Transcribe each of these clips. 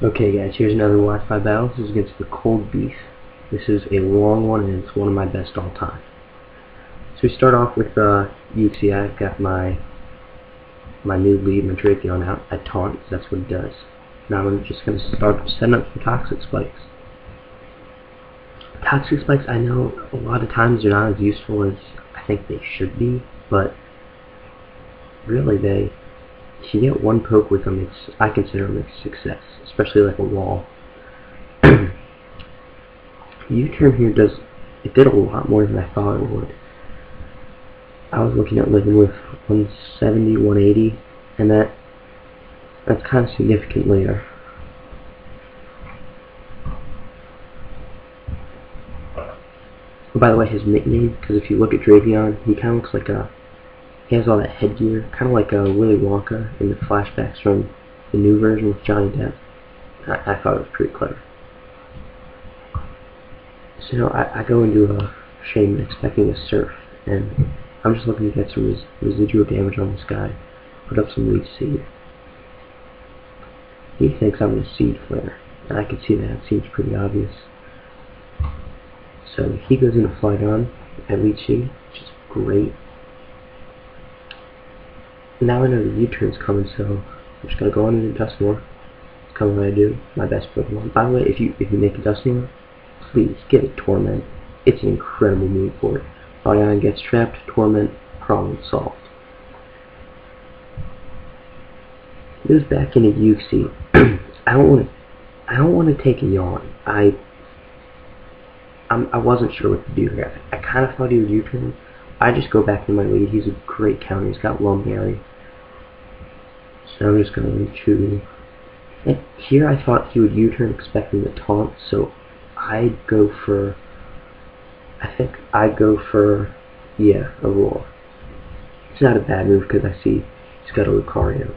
Okay guys, here's another Wi-Fi battle. This is against TheColdBeef. This is a long one and it's one of my best all time. So we start off with you can see I've got my new lead, my Draco out at taunt, so that's what it does. Now I'm just going to start setting up some toxic spikes. Toxic spikes, I know a lot of times they're not as useful as I think they should be, but really if you get one poke with them, I consider them a success, especially like a wall. U-turn here did a lot more than I thought it would. I was looking at living with 170, 180, and that's kind of significant later. By the way, his nickname, because if you look at Dravion, he kind of looks like he has all that headgear, kind of like Willy Wonka in the flashbacks from the new version with Johnny Depp. I thought it was pretty clever. So I go into a Shaman expecting a surf, and I'm just looking to get some residual damage on this guy, put up some weak seed. He thinks I'm a seed flare, and I can see that, it seems pretty obvious. So he goes into Flygon at lead seed, which is great. Now I know the U-turn's coming, so I'm just gonna go on into Dusknoir. It's kind of what I do, my best Pokemon. By the way, if you make a Dusknoir, please get it Torment. It's an incredible move for it. Flygon gets trapped, Torment, problem solved. Moves back into Uxie. I don't want to take a yawn. I wasn't sure what to do here. I kind of thought he would U-turn. I just go back to my lead. He's a great counter. He's got Lumberry. So I'm just going to... And here I thought he would U-turn expecting the taunt, so I'd go for... yeah, a Roar. It's not a bad move because I see he's got a Lucario.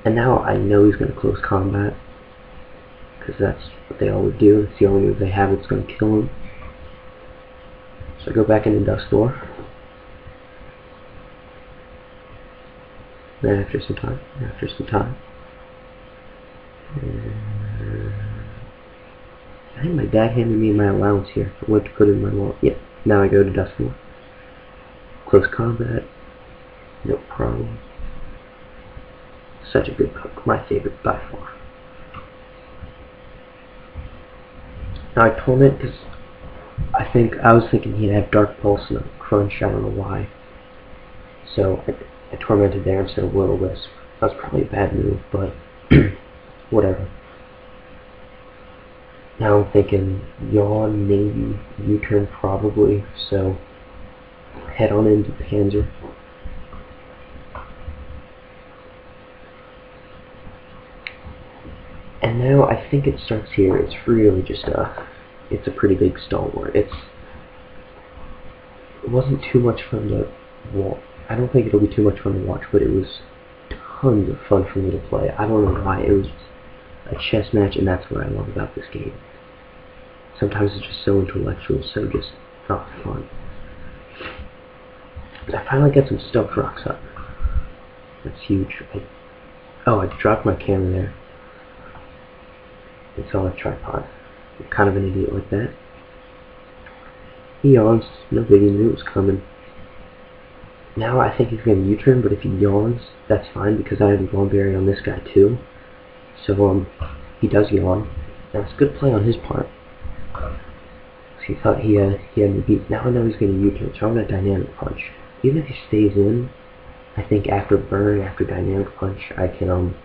And now I know he's going to close combat, because that's what they always do. It's the only move they have that's going to kill him. So I go back into Dusknoir. Then after some time, I think my dad handed me my allowance here. I went to put it in my wallet. Yeah, now I go to Dusknoir. Close combat, no problem. Such a good poke, my favorite by far. Now I Torment because I was thinking he'd have Dark Pulse and a Crunch, I don't know why. So I Tormented there instead of Will-O-Wisp. That was probably a bad move, but whatever. Now I'm thinking Yawn, maybe, U-turn probably, so head on into Panzer. And now I think it starts here. It's really just it's a pretty big stalwart. It wasn't too much fun to watch. I don't think it'll be too much fun to watch, but it was tons of fun for me to play. I don't know why. It was a chess match, and that's what I love about this game. Sometimes it's just so intellectual, so just not fun. I finally got some Stealth Rocks up. That's huge. I dropped my camera there. It's on a tripod. I'm kind of an idiot like that. He yawns. No biggie, knew it was coming. Now I think he's going to U-turn, but if he yawns, that's fine because I have a Lumberry on this guy too. So he does yawn. That's a good play on his part. He thought he had me beat. Now I know he's going to U-turn, so I'm going to Dynamic Punch. Even if he stays in, I think after Burn, after Dynamic Punch, I can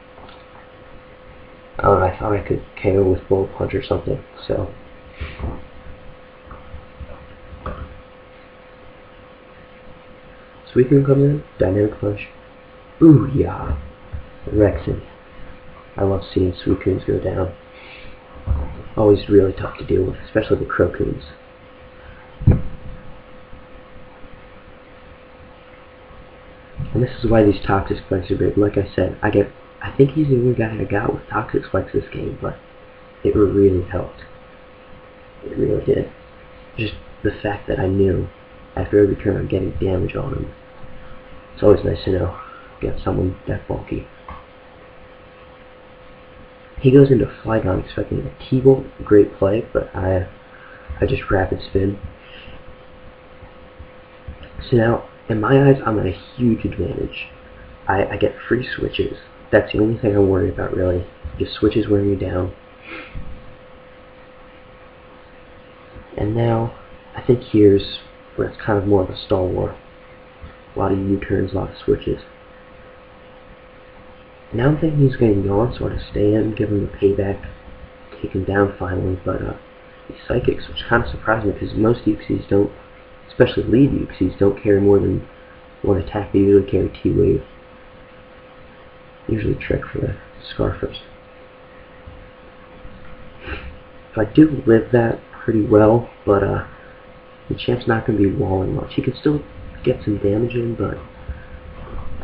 I thought I could KO with Bullet Punch or something, so... Suicune comes in, Dynamic Punch. Ooh, yeah. Rexen. I love seeing Suicunes go down. Always really tough to deal with, especially the Crocoons. And this is why these Toxic Spikes are great. Like I said, I think he's the only guy I got with Toxic Spikes this game, but it really helped. It really did. Just the fact that I knew after every turn I'm getting damage on him. It's always nice to know. Get someone that bulky. He goes into Flygon expecting a T-Bolt, great play, but I just rapid spin. So now, in my eyes, I'm at a huge advantage. I get free switches. That's the only thing I'm worried about, really. Just switches wearing me down. And now, I think here's where it's kind of more of a stall war. A lot of U-turns, a lot of switches. Now I'm thinking he's going to yawn, so I just stay in, give him the payback, take him down finally, but these psychics, which kind of surprised me, because most Uxies don't, especially lead Uxies, don't carry more than one attack. They usually carry T-Wave. Usually a trick for the Scarfers. So I do live that pretty well, but the champ's not going to be walling much. He can still get some damage in, but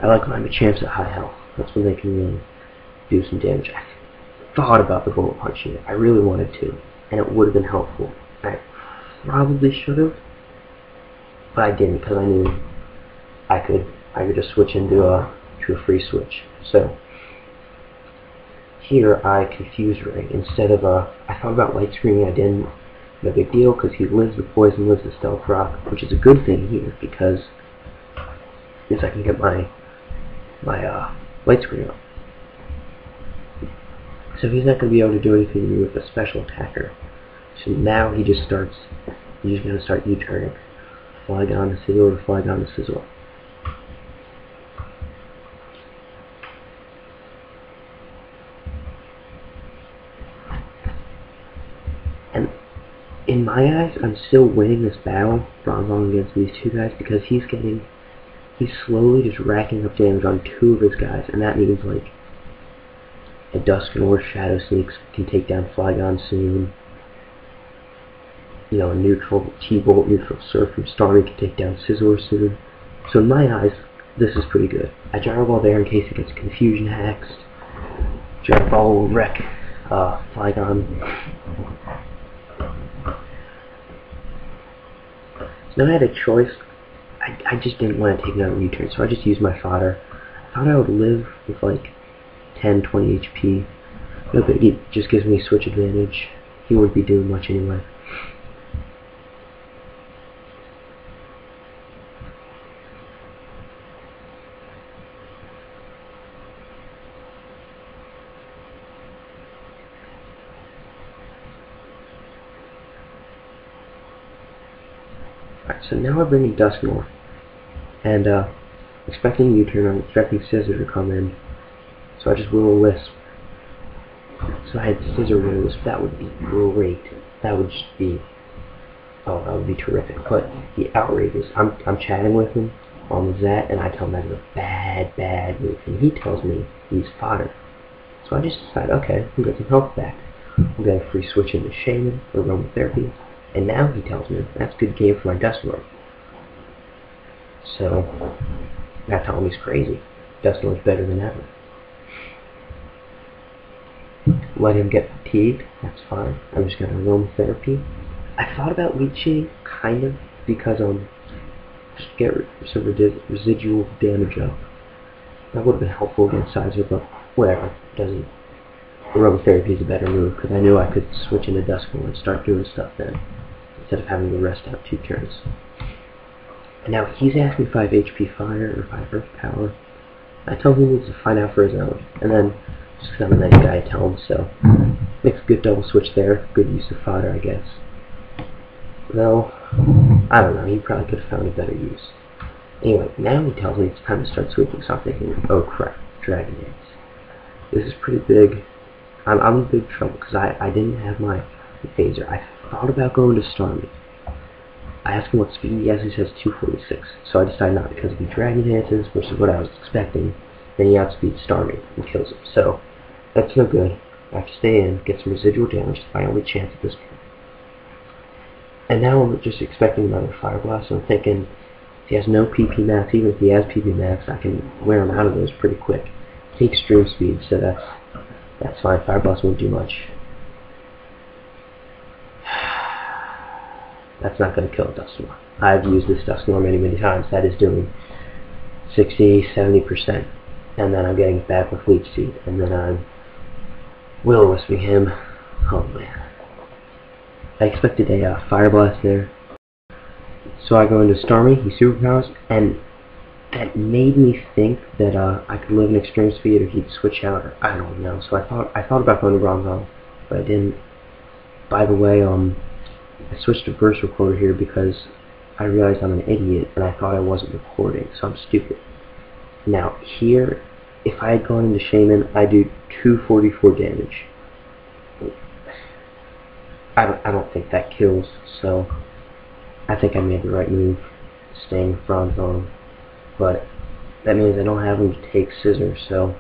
I like when my champs at high health. That's when they can really do some damage. I thought about the bullet punch unit. I really wanted to, and it would have been helpful. I probably should have, but I didn't because I knew I could just switch into a free switch. So here I confused Ray. Instead of I thought about light screening. I didn't. No big deal because he lives the poison, lives the stealth rock, which is a good thing here because means I can get my light screen up. So he's not going to be able to do anything new with a special attacker. So now he just starts. He's going to start U-turning. Flygon to Sizzle to Flygon to Sizzle. And in my eyes, I'm still winning this battle, Bronzong against these two guys, because he's slowly just racking up damage on two of his guys, and that means like a Dusknoir Shadow Sneaks can take down Flygon soon. You know, a neutral T-Bolt, neutral Surf from Starmie can take down Scizor soon. So in my eyes, this is pretty good. I Gyro Ball there in case it gets Confusion Haxed. Gyro Ball will wreck Flygon. So now I had a choice. I just didn't want to take another U-turn, so I just used my fodder. I thought I would live with like 10, 20 HP. No big, it just gives me switch advantage. He wouldn't be doing much anyway. Alright, so now I bring in Dusknoir. And expecting U-turn, I'm expecting Scizor to come in. So I just will a Wisp. So I had Scizor Wisp. That would be great. That would just be, oh, that would be terrific. But the outrage is, I'm chatting with him on the Zat, and I tell him that's a bad move, and he tells me he's fodder. So I just decide, okay, we'll get some health back. We'll get a free switch into Shaman or Aromatherapy, and now he tells me that's a good game for my Dusknoir. So I tell him he's crazy. Dusknoir's better than ever. Let him get fatigued, that's fine. I'm just going to Aromatherapy. I thought about leeching, kind of, because just get some residual damage up. That would have been helpful against Scizor, but whatever, doesn't. Aromatherapy is a better move, because I knew I could switch into Dusknoir and start doing stuff then, instead of having to rest out 2 turns. And now he's asking if I have HP Fire or if I have Earth Power. I tell him he needs to find out for his own, and then just because I'm a nice guy, I tell him so. Makes a good double switch there. Good use of fodder, I guess. Though, I don't know, he probably could have found a better use. Anyway, now he tells me it's time to start switching, so I'm thinking, oh crap, Dragon Dance. This is pretty big. I'm in big trouble, because I didn't have my phaser. I thought about going to Starmie. I asked him what speed he has, he says 246. So I decided not, because if he Dragon Dances versus what I was expecting, then he outspeeds Starmie and kills him. So that's no good. I have to stay in, get some residual damage. It's my only chance at this point. And now I'm just expecting another Fire Blast, so I'm thinking if he has no PP max, even if he has PP max, I can wear him out of those pretty quick. He takes Extreme Speed, so that's fine. Fire Blast won't do much. That's not going to kill a Dusknoir. I've used this Dusknoir many times. That is doing 60, 70%. And then I'm getting it back with Leech Seed. And then I'm will-o-wisping him. Oh man. I expected a fire blast there. So I go into Stormy, he superpowers, and that made me think that I could live in extreme speed or he'd switch out, or I don't know. So I thought about going to bronze on, but I didn't. By the way, I switched to burst recorder here because I realized I'm an idiot and I thought I wasn't recording, so I'm stupid. Now here, if I had gone into Shaman, I do 244 damage. I don't think that kills, so I think I made the right move, staying bronze on. But that means I don't have him to take scissors, so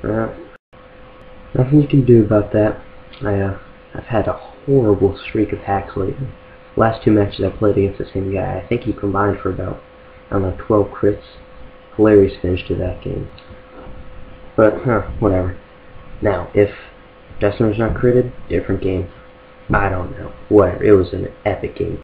nothing you can do about that. I've had a horrible streak of hacks lately. Last 2 matches I played against the same guy, I think he combined for about, I don't know, 12 crits. Hilarious finish to that game. But, whatever. Now, if Destiner's not critted, different game. I don't know. Whatever. It was an epic game.